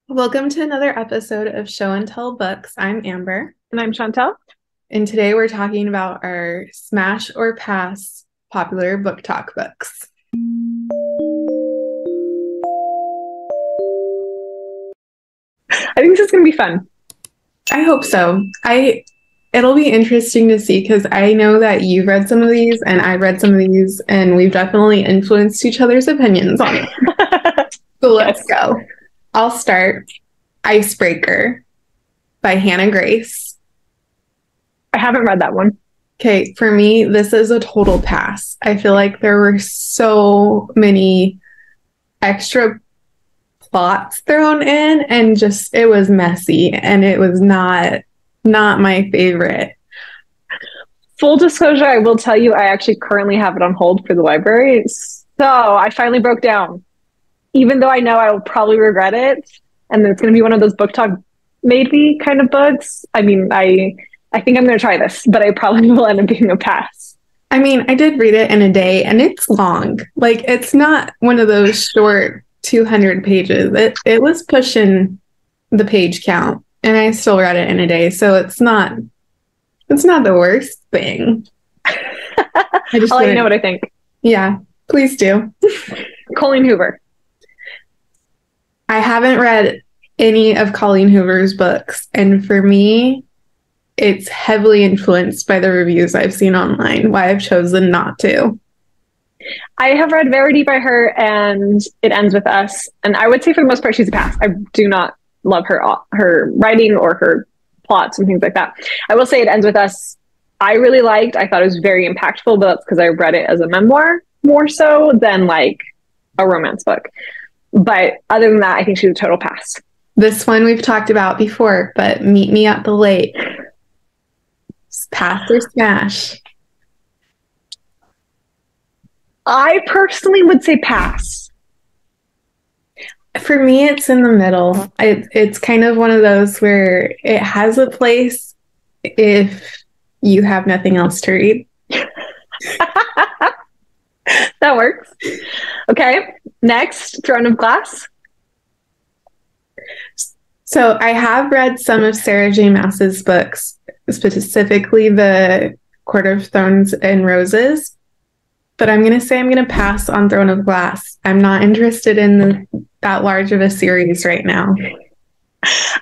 Welcome to another episode of Show and Tell Books. I'm Amber, And I'm Chantel. and today we're talking about our smash or pass popular book talk books. I think this is going to be fun. I hope so. It'll be interesting to see because I know that you've read some of these and I read some of these, and we've definitely influenced each other's opinions on it. So let's go. I'll start. Icebreaker by Hannah Grace. I haven't read that one. Okay, for me, this is a total pass. I feel like there were so many extra plots thrown in, and just it was messy, and it was not my favorite. Full disclosure, I will tell you, I actually currently have it on hold for the library. So I finally broke down. Even though I know I will probably regret it, and it's going to be one of those book talk maybe kind of books. I mean, I think I'm going to try this, but I probably will end up being a pass. I mean, I did read it in a day, and it's long. Like, it's not one of those short 200 pages. It was pushing the page count, and I still read it in a day, so it's not the worst thing. I'll let you know what I think. Yeah, please do. Colleen Hoover. I haven't read any of Colleen Hoover's books, and for me, it's heavily influenced by the reviews I've seen online, why I've chosen not to. I have read Verity by her, and It Ends With Us, and I would say for the most part she's a pass. I do not love her writing or her plots and things like that. I will say It Ends With Us, I really liked. I thought it was very impactful, but that's because I read it as a memoir more so than like a romance book. But other than that, I think she's a total pass. This one we've talked about before, but Meet Me at the Lake. Pass or smash? I personally would say pass. For me, it's in the middle. It's kind of one of those where it has a place if you have nothing else to read. That works. Okay, next, Throne of Glass. So I have read some of Sarah J. Maas's books, specifically the Court of Thorns and Roses, but I'm going to say I'm going to pass on Throne of Glass. I'm not interested in that large of a series right now.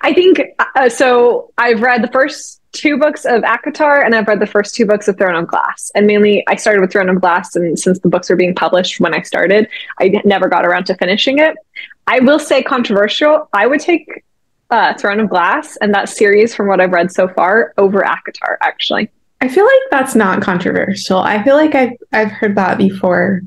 I think, so I've read the first two books of ACOTAR, and I've read the first two books of Throne of Glass. And mainly, I started with Throne of Glass, and since the books were being published when I started, I never got around to finishing it. I will say controversial. I would take Throne of Glass and that series from what I've read so far over ACOTAR, actually. I feel like that's not controversial. I feel like I've heard that before,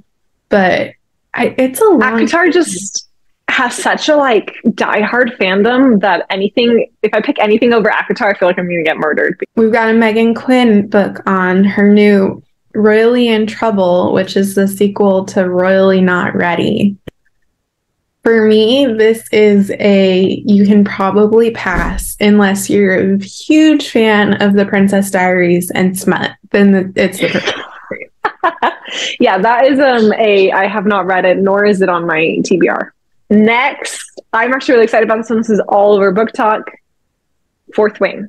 but it's a long ACOTAR just has such a like diehard fandom that if I pick anything over ACOTAR, I feel like I'm going to get murdered. We've got a Megan Quinn book on her new Royally in Trouble, which is the sequel to Royally Not Ready. For me, this is you can probably pass unless you're a huge fan of the Princess Diaries and smut. Then it's the perfect. Yeah, that is I have not read it, nor is it on my TBR. Next, I'm actually really excited about this one. This is all over BookTok. Fourth Wing.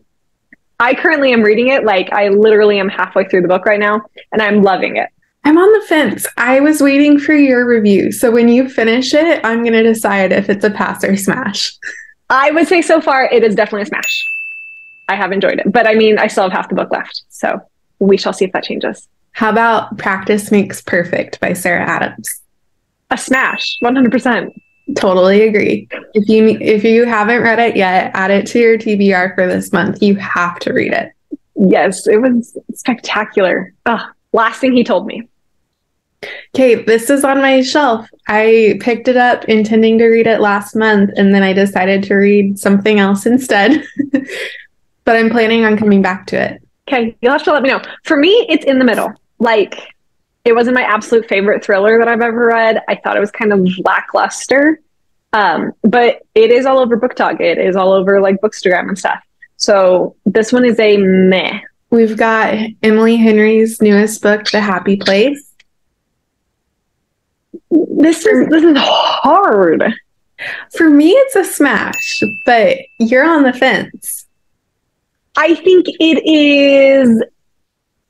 I currently am reading it. Like, I literally am halfway through the book right now, and I'm loving it. I'm on the fence. I was waiting for your review. So when you finish it, I'm going to decide if it's a pass or smash. I would say so far it is definitely a smash. I have enjoyed it. But I mean, I still have half the book left. So we shall see if that changes. How about Practice Makes Perfect by Sarah Adams? A smash, 100%. Totally agree. If you haven't read it yet, add it to your TBR for this month. You have to read it. Yes, it was spectacular. Last thing he told me. Okay, this is on my shelf. I picked it up intending to read it last month, and then I decided to read something else instead. But I'm planning on coming back to it. Okay, you'll have to let me know. For me, it's in the middle. Like, it wasn't my absolute favorite thriller that I've ever read. I thought it was kind of lackluster. But it is all over BookTok. It is all over like Bookstagram and stuff. So this one is a meh. We've got Emily Henry's newest book, The Happy Place. This is hard. For me, it's a smash, but you're on the fence. I think it is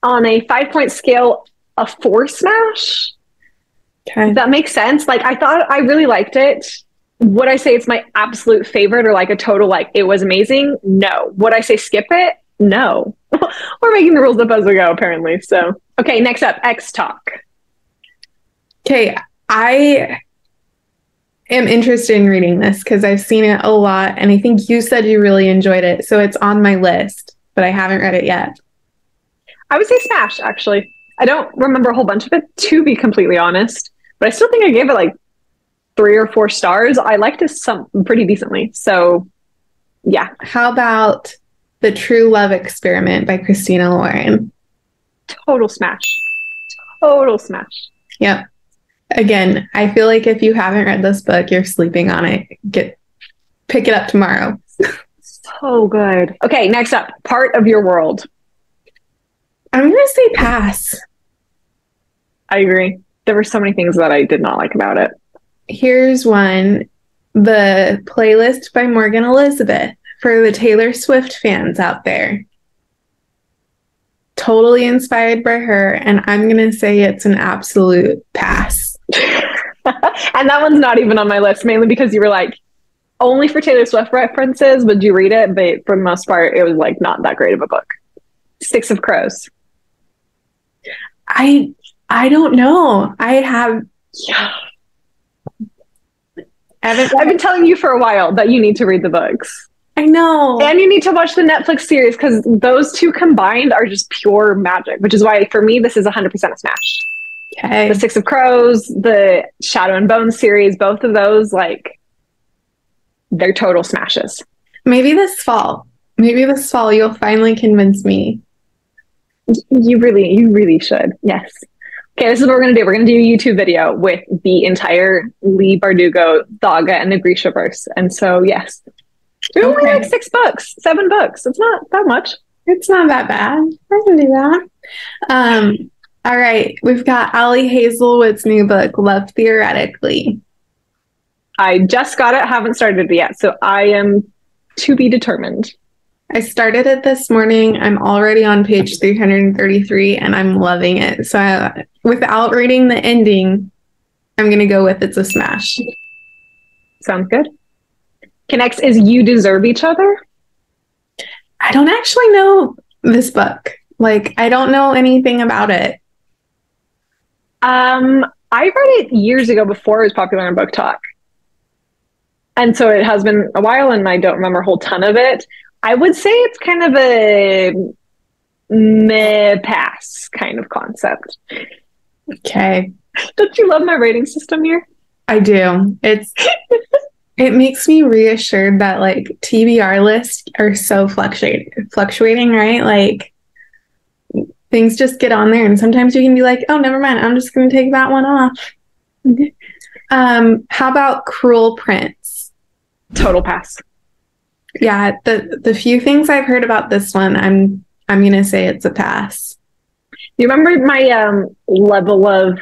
on a 5-point scale, a 4 smash. Okay. Does that make sense? Like, I thought I really liked it. Would I say it's my absolute favorite or like a total, like, it was amazing? No. Would I say skip it? No. We're making the rules up as we go, apparently. So, okay, next up, X Talk. Okay, I am interested in reading this because I've seen it a lot, and I think you said you really enjoyed it, so it's on my list, but I haven't read it yet. I would say smash, actually. I don't remember a whole bunch of it, to be completely honest, but I still think I gave it like 3 or 4 stars. I liked it pretty decently. So, yeah. How about The True Love Experiment by Christina Lauren? Total smash. Total smash. Yep. Again, I feel like if you haven't read this book, you're sleeping on it. Pick it up tomorrow. So good. Okay, next up, Part of Your World. I'm going to say pass. I agree. There were so many things that I did not like about it. Here's one. The Playlist by Morgan Elizabeth for the Taylor Swift fans out there. Totally inspired by her, and I'm going to say it's an absolute pass. And that one's not even on my list, mainly because you were like, only for Taylor Swift references would you read it, but for the most part, it was like not that great of a book. Sticks of Crows. I don't know. Yeah. I've been telling you for a while that you need to read the books. I know. And you need to watch the Netflix series because those two combined are just pure magic, which is why for me, this is 100% a smash. Okay. The Six of Crows, the Shadow and Bone series, both of those, like, they're total smashes. Maybe this fall you'll finally convince me. You really should. Yes. Okay, this is what we're going to do. We're going to do a YouTube video with the entire Lee Bardugo saga and the Grishaverse. And so, yes. It's only like 6 books, 7 books. It's not that much. It's not that bad. I can do that. All right. We've got Allie Hazelwood's new book, Love Theoretically. I just got it. Haven't started it yet. So I am to be determined. I started it this morning. I'm already on page 333 and I'm loving it. So without reading the ending, I'm going to go with it's a smash. Sounds good. Okay, next is You Deserve Each Other. I don't actually know this book. Like, I don't know anything about it. I read it years ago before it was popular on BookTok. And so it has been a while and I don't remember a whole ton of it. I would say it's kind of a meh pass kind of concept. Okay. Don't you love my rating system here? I do. It makes me reassured that like TBR lists are so fluctuating, right? Like things just get on there and sometimes you can be like, oh, never mind. I'm just going to take that one off. How about Cruel Prince? Total pass. Yeah, the few things I've heard about this one, I'm gonna say it's a pass. You remember my level of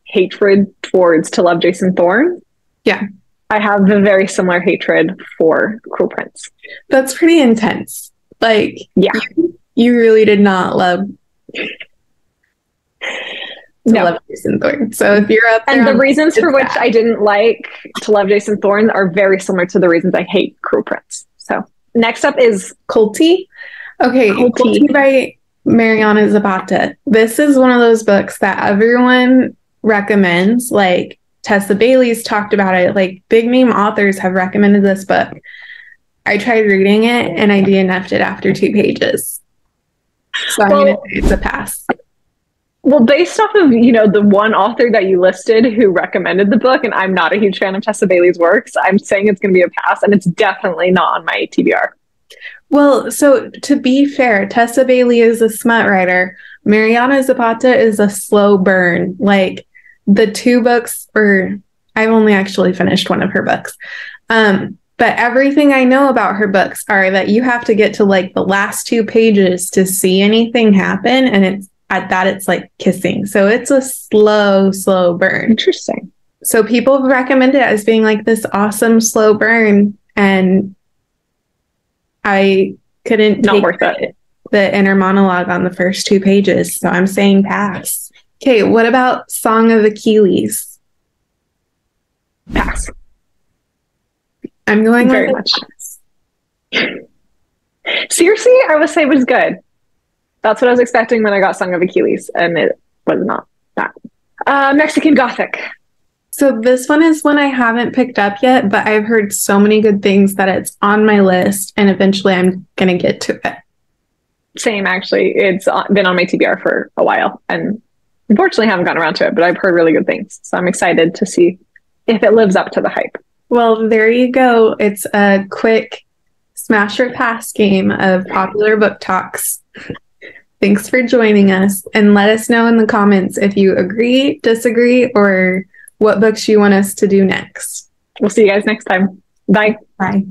hatred towards To Love Jason Thorne? Yeah. I have a very similar hatred for Cruel Prince. That's pretty intense. Like, yeah, you really did not love love Jason Thorne. So if you're up there, and the reasons for which I didn't like To Love Jason Thorne are very similar to the reasons I hate Cruel Prince. So next up is Culty. Okay, Culty by Mariana Zapata. This is one of those books that everyone recommends. Like Tessa Bailey's talked about it. Like big name authors have recommended this book. I tried reading it and I DNF'd it after 2 pages. So I'm going to say it's a pass. Well, based off of, the one author that you listed who recommended the book, and I'm not a huge fan of Tessa Bailey's works, I'm saying it's going to be a pass, and it's definitely not on my TBR. Well, so to be fair, Tessa Bailey is a smut writer. Mariana Zapata is a slow burn. Like the 2 books, or I've only actually finished one of her books. But everything I know about her books are that you have to get to like the last 2 pages to see anything happen, and it's at that it's like kissing. So it's a slow burn. Interesting. So people recommend it as being like this awesome slow burn, and I couldn't Not take worth it. the inner monologue on the first 2 pages, so I'm saying pass. Okay, what about Song of Achilles? Pass. I'm going Very with much. Seriously, I would say it was good. That's what I was expecting when I got Song of Achilles, and it was not that. Mexican Gothic. So this one is one I haven't picked up yet, but I've heard so many good things that it's on my list, and eventually I'm going to get to it. Same, actually. It's been on my TBR for a while, and unfortunately haven't gotten around to it, but I've heard really good things. So I'm excited to see if it lives up to the hype. Well, there you go. It's a quick smash or pass game of popular book talks. Thanks for joining us, and let us know in the comments if you agree, disagree, or what books you want us to do next. We'll see you guys next time. Bye. Bye.